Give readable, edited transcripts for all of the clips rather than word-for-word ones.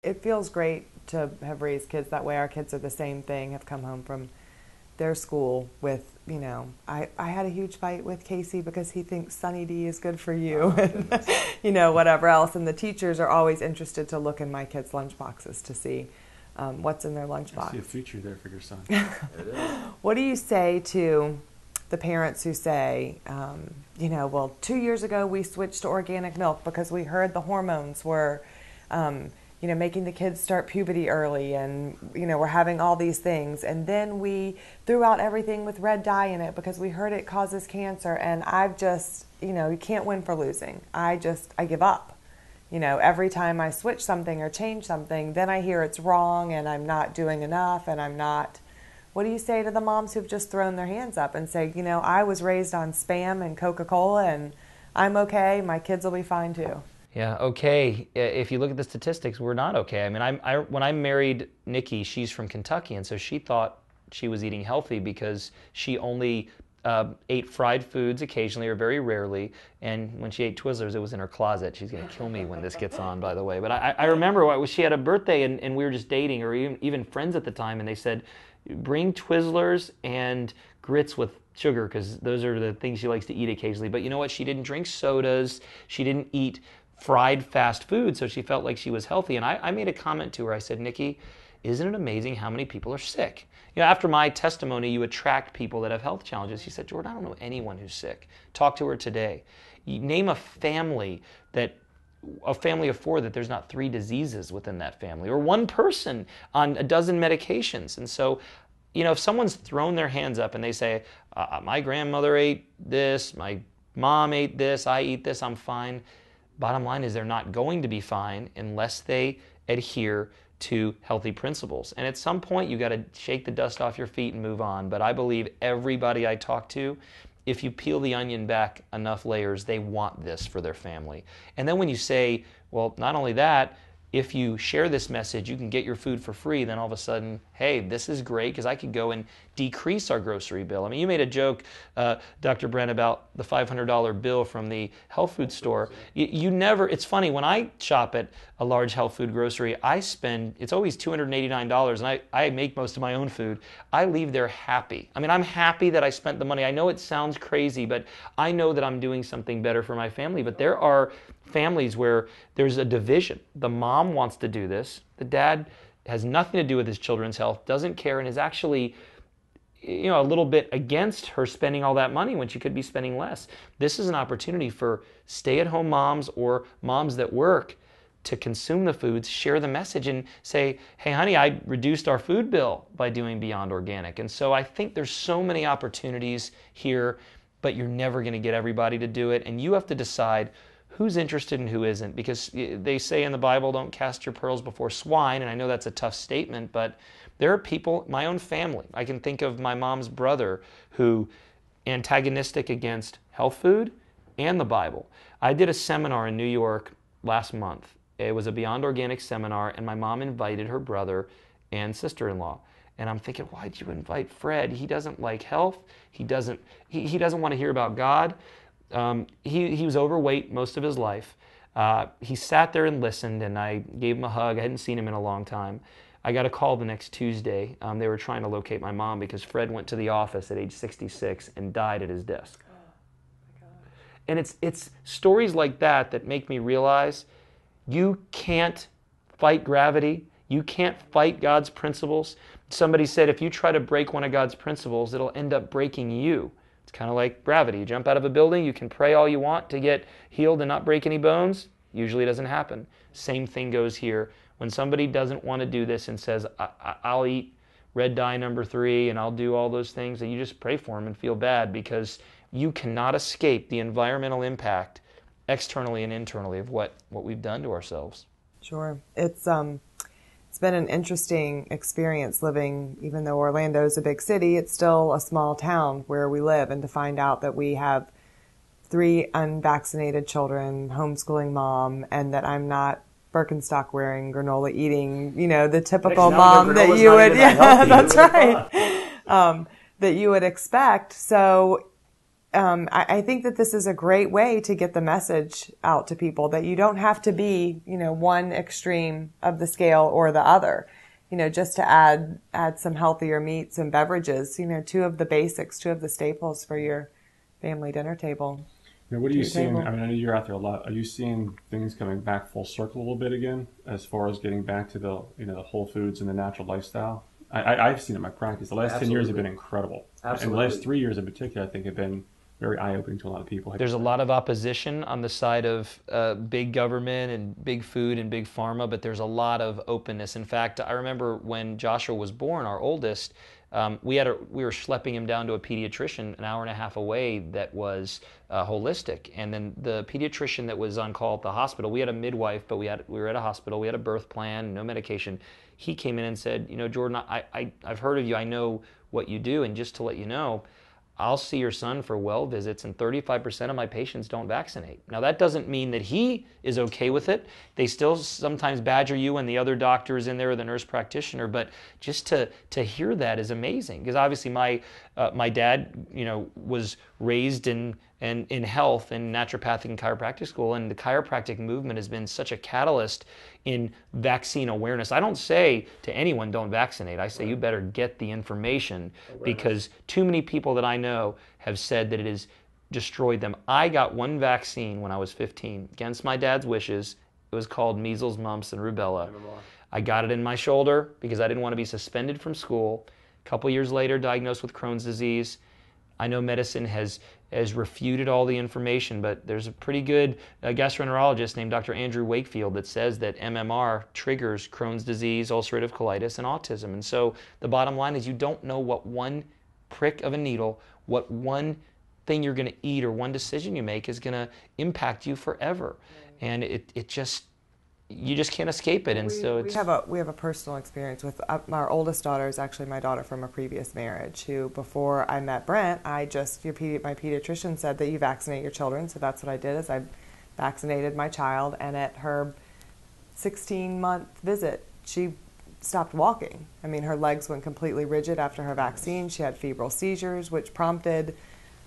It feels great to have raised kids that way. Our kids are the same thing, have come home from their school with, I had a huge fight with Casey because he thinks Sunny D is good for you, and, whatever else. And the teachers are always interested to look in my kids' lunch boxes to see what's in their lunchbox. I see a future there for your son. It is. What do you say to the parents who say, well, 2 years ago we switched to organic milk because we heard the hormones were, making the kids start puberty early, and, we're having all these things. And then we threw out everything with red dye in it because we heard it causes cancer. And I've just, you can't win for losing. I give up. Every time I switch something or change something, then I hear it's wrong and I'm not doing enough and I'm not. What do you say to the moms who've just thrown their hands up and say, I was raised on Spam and Coca-Cola and I'm okay, my kids will be fine too? Yeah, okay. If you look at the statistics, we're not okay. I mean, when I married Nikki, she's from Kentucky, and so she thought she was eating healthy because she only ate fried foods occasionally or very rarely, and when she ate Twizzlers, it was in her closet. She's going to kill me when this gets on, by the way. But I remember she had a birthday, and we were just dating, or even friends at the time, and they said, bring Twizzlers and grits with sugar, because those are the things she likes to eat occasionally. But you know what? She didn't drink sodas. She didn't eat fried fast food, so she felt like she was healthy. And I made a comment to her. I said, Nikki, isn't it amazing how many people are sick? After my testimony, you attract people that have health challenges. She said, Jordan, I don't know anyone who's sick. Talk to her today. You name a family of 4 that there's not 3 diseases within that family, or one person on a dozen medications. And so, if someone's thrown their hands up and they say, my grandmother ate this, my mom ate this, I eat this, I'm fine. Bottom line is they're not going to be fine unless they adhere to healthy principles. And at some point, you got to shake the dust off your feet and move on. But I believe everybody I talk to, if you peel the onion back enough layers, they want this for their family. And then when you say, well, not only that, if you share this message, you can get your food for free, then all of a sudden, hey, this is great because I could go and decrease our grocery bill. I mean, you made a joke, Dr. Brent, about the $500 bill from the health food store. You never, it's funny, when I shop at a large health food grocery, it's always $289, and I make most of my own food. I leave there happy. I mean, I'm happy that I spent the money. I know it sounds crazy, but I know that I'm doing something better for my family. But there are families where there's a division. The mom wants to do this. The dad has nothing to do with his children's health, doesn't care, and is actually a little bit against her spending all that money when she could be spending less. This is an opportunity for stay-at-home moms or moms that work to consume the foods, share the message, and say, hey, honey, I reduced our food bill by doing Beyond Organic. And so I think there's so many opportunities here, but you're never going to get everybody to do it, and you have to decide who's interested and who isn't, because they say in the Bible, don't cast your pearls before swine, and I know that's a tough statement, but there are people, my own family, I can think of my mom's brother who antagonistic against health food and the Bible. I did a seminar in New York last month. It was a Beyond Organic seminar, and my mom invited her brother and sister-in-law. And I'm thinking, why'd you invite Fred? He doesn't like health. He doesn't want to hear about God. He was overweight most of his life. He sat there and listened, and I gave him a hug. I hadn't seen him in a long time. I got a call the next Tuesday. They were trying to locate my mom because Fred went to the office at age 66 and died at his desk. Oh, my God. And it's stories like that that make me realize you can't fight gravity. You can't fight God's principles. Somebody said if you try to break one of God's principles, it'll end up breaking you. It's kind of like gravity. You jump out of a building, you can pray all you want to get healed and not break any bones. Usually it doesn't happen. Same thing goes here. When somebody doesn't want to do this and says, I'll eat red dye number 3 and I'll do all those things, and you just pray for them and feel bad, because you cannot escape the environmental impact externally and internally of what we've done to ourselves. Sure. It's been an interesting experience living, even though Orlando is a big city, it's still a small town where we live, and to find out that we have 3 unvaccinated children, homeschooling mom, and that I'm not Birkenstock wearing, granola eating, the typical mom that you would, yeah, that's right, that you would expect. So I think that this is a great way to get the message out to people that you don't have to be, one extreme of the scale or the other. Just to add some healthier meats and beverages, two of the basics, two of the staples for your family dinner table. Now, what are you seeing? I mean, I know you're out there a lot. Are you seeing things coming back full circle a little bit again, as far as getting back to the whole foods and the natural lifestyle? I've seen it in my practice. The last 10 years have been incredible. Absolutely. And the last 3 years in particular, I think, have been very eye-opening to a lot of people. There's a lot of opposition on the side of big government and big food and big pharma, but there's a lot of openness. In fact, I remember when Joshua was born, our oldest, we were schlepping him down to a pediatrician an hour and a half away that was holistic. And then the pediatrician that was on call at the hospital, we had a midwife, but we were at a hospital, we had a birth plan, no medication. He came in and said, Jordan, I've heard of you, I know what you do, and just to let you know, I'll see your son for well visits, and 35% of my patients don't vaccinate. Now, that doesn't mean that he is okay with it. They still sometimes badger you and the other doctors in there, or the nurse practitioner, but just to hear that is amazing. Because obviously my dad, was raised in health in naturopathic and chiropractic school, and the chiropractic movement has been such a catalyst in vaccine awareness. I don't say to anyone, don't vaccinate. I say you better get the information, because too many people that I know have said that it has destroyed them. I got one vaccine when I was 15 against my dad's wishes. It was called measles, mumps, and rubella. I got it in my shoulder because I didn't want to be suspended from school. A couple years later, diagnosed with Crohn's disease. I know medicine has refuted all the information, but there's a pretty good gastroenterologist named Dr. Andrew Wakefield that says that MMR triggers Crohn's disease, ulcerative colitis, and autism. And so the bottom line is you don't know what one prick of a needle, what one thing you're going to eat or one decision you make is going to impact you forever. And you just can't escape it. And we have a personal experience with our oldest daughter is actually my daughter from a previous marriage, who before I met Brent, my pediatrician said that you vaccinate your children. So that's what I did, is I vaccinated my child, and at her 16-month visit, she stopped walking. I mean, her legs went completely rigid after her vaccine. She had febrile seizures, which prompted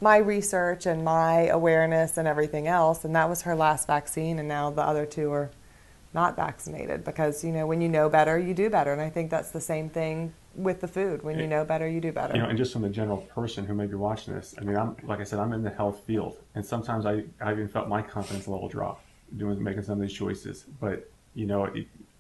my research and my awareness and everything else. And that was her last vaccine, and now the other two are not vaccinated, because when you know better, you do better. And I think that's the same thing with the food. When you know better, you do better. And just from the general person who may be watching this, I mean, like I said, I'm in the health field, and sometimes I even felt my confidence level drop making some of these choices. But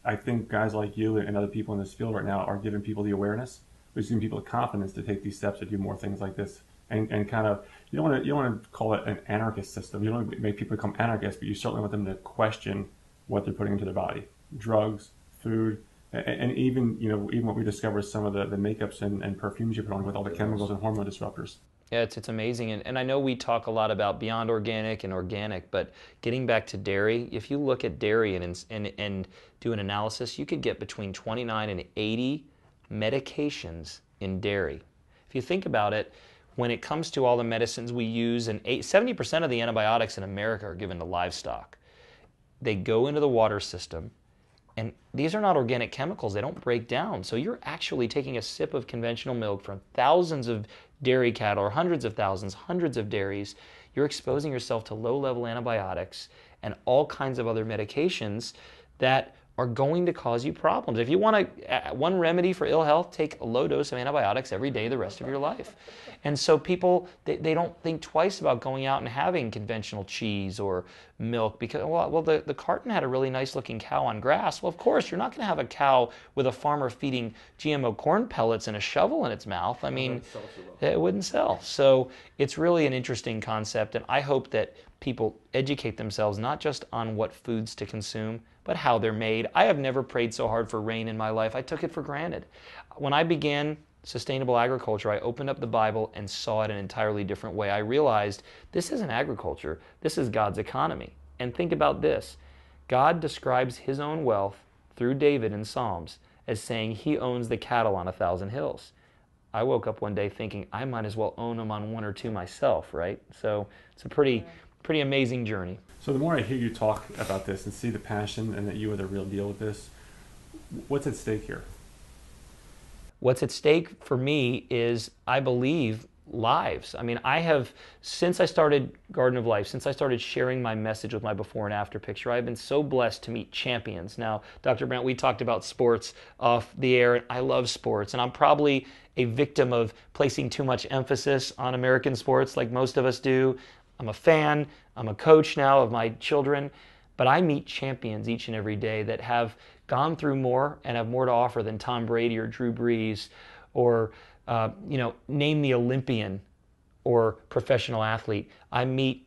I think guys like you and other people in this field right now are giving people the awareness, which is giving people the confidence to take these steps to do more things like this. And kind of, you don't want to call it an anarchist system. You don't want to make people become anarchists, but you certainly want them to question what they're putting into their body: drugs, food, and even what we discovered, some of the makeups and perfumes you put on with all the chemicals and hormone disruptors. Yeah, it's amazing. And I know we talk a lot about beyond organic and organic, but getting back to dairy, if you look at dairy and do an analysis, you could get between 29 and 80 medications in dairy. If you think about it, when it comes to all the medicines we use, and 70% of the antibiotics in America are given to livestock. They go into the water system, and these are not organic chemicals. They don't break down. So you're actually taking a sip of conventional milk from thousands of dairy cattle, or hundreds of thousands, hundreds of dairies. You're exposing yourself to low-level antibiotics and all kinds of other medications that are going to cause you problems. If you want one remedy for ill health, take a low dose of antibiotics every day the rest of your life. And so people, they don't think twice about going out and having conventional cheese or milk, because, the carton had a really nice looking cow on grass. Well, of course, you're not going to have a cow with a farmer feeding GMO corn pellets and a shovel in its mouth. I mean, it wouldn't sell. So it's really an interesting concept, and I hope that people educate themselves not just on what foods to consume, but how they're made. I have never prayed so hard for rain in my life. I took it for granted. When I began sustainable agriculture, I opened up the Bible and saw it an entirely different way. I realized this isn't agriculture, this is God's economy. And think about this. God describes his own wealth through David in Psalms as saying he owns the cattle on 1,000 hills. I woke up one day thinking I might as well own them on one or two myself, right? So it's a pretty amazing journey. So the more I hear you talk about this and see the passion and that you are the real deal with this, what's at stake here? What's at stake for me is I believe lives. I mean, I have, since I started Garden of Life, since I started sharing my message with my before and after picture, I've been so blessed to meet champions. Now, Dr. Brandt, we talked about sports off the air, and I love sports, and I'm probably a victim of placing too much emphasis on American sports like most of us do. I'm a fan, I'm a coach now of my children, but I meet champions each and every day that have gone through more and have more to offer than Tom Brady or Drew Brees or name the Olympian or professional athlete. I meet,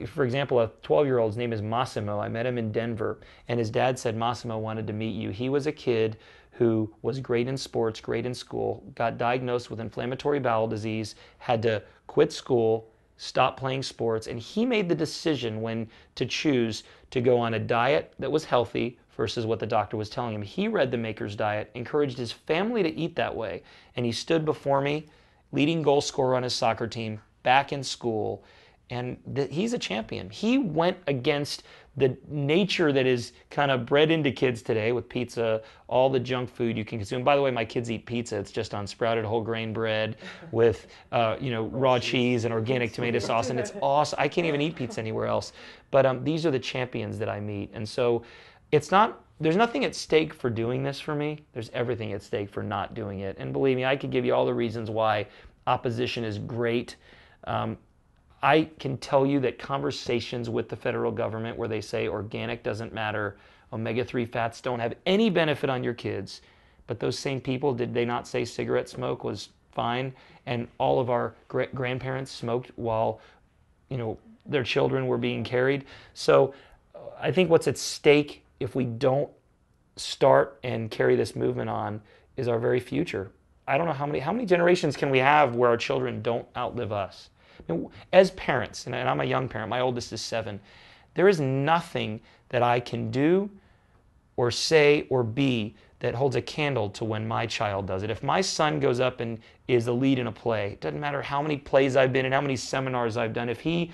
for example, a 12-year-old's name is Massimo. I met him in Denver, and his dad said Massimo wanted to meet you. He was a kid who was great in sports, great in school, got diagnosed with inflammatory bowel disease, had to quit school, stop playing sports, and he made the decision when to choose to go on a diet that was healthy versus what the doctor was telling him. He read the Maker's Diet, encouraged his family to eat that way, and he stood before me, leading goal scorer on his soccer team, back in school, and he's a champion. He went against the nature that is kind of bred into kids today with pizza, all the junk food you can consume. By the way, my kids eat pizza. It's just on sprouted whole grain bread with raw cheese and organic tomato sauce, and it's awesome. I can't even eat pizza anywhere else. But these are the champions that I meet, and so there's nothing at stake for doing this for me. There's everything at stake for not doing it. And believe me, I could give you all the reasons why opposition is great. I can tell you that conversations with the federal government where they say organic doesn't matter, omega-3 fats don't have any benefit on your kids, but those same people, did they not say cigarette smoke was fine? And all of our grandparents smoked while their children were being carried. So I think what's at stake if we don't start and carry this movement on is our very future. I don't know how many generations can we have where our children don't outlive us. As parents, and I'm a young parent, my oldest is 7, there is nothing that I can do or say or be that holds a candle to when my child does it. If my son goes up and is the lead in a play, it doesn't matter how many plays I've been in, how many seminars I've done, if he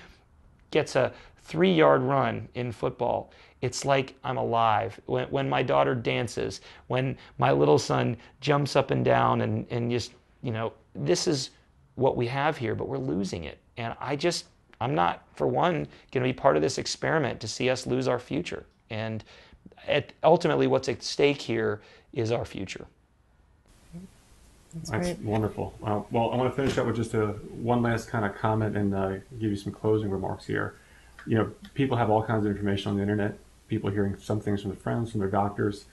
gets a 3-yard run in football, it's like I'm alive. When my daughter dances, when my little son jumps up and down and just, this is what we have here, but we're losing it. And I'm not, for one, going to be part of this experiment to see us lose our future. And ultimately what's at stake here is our future. That's wonderful. Well, I want to finish up with just one last kind of comment and give you some closing remarks here. People have all kinds of information on the internet. People hearing some things from their friends, from their doctors.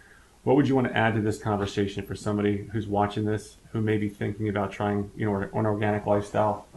What would you want to add to this conversation for somebody who's watching this, who may be thinking about trying, an organic lifestyle?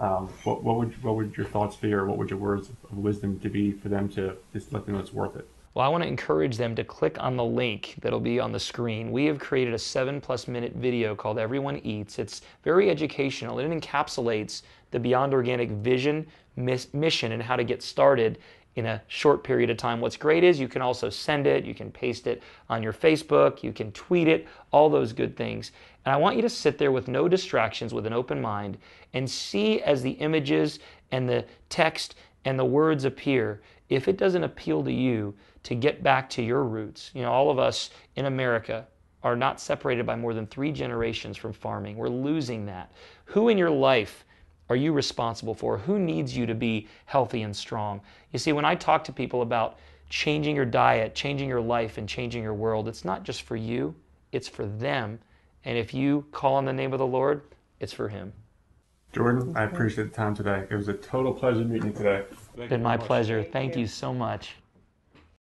What would your thoughts be, or what would your words of wisdom to be for them to just let them know it's worth it? Well, I want to encourage them to click on the link that'll be on the screen. We have created a 7+ minute video called Everyone Eats. It's very educational. It encapsulates the Beyond Organic vision, mission, and how to get started in a short period of time. What's great is you can also send it, you can paste it on your Facebook, you can tweet it, all those good things. And I want you to sit there with no distractions, with an open mind, and see as the images and the text and the words appear, if it doesn't appeal to you to get back to your roots. All of us in America are not separated by more than 3 generations from farming. We're losing that. Who in your life are you responsible for? Who needs you to be healthy and strong? You see, when I talk to people about changing your diet, changing your life, and changing your world, it's not just for you, it's for them. And if you call on the name of the Lord, it's for Him. Jordan, I appreciate the time today. It was a total pleasure meeting you today. It's been my pleasure. Thank you so much.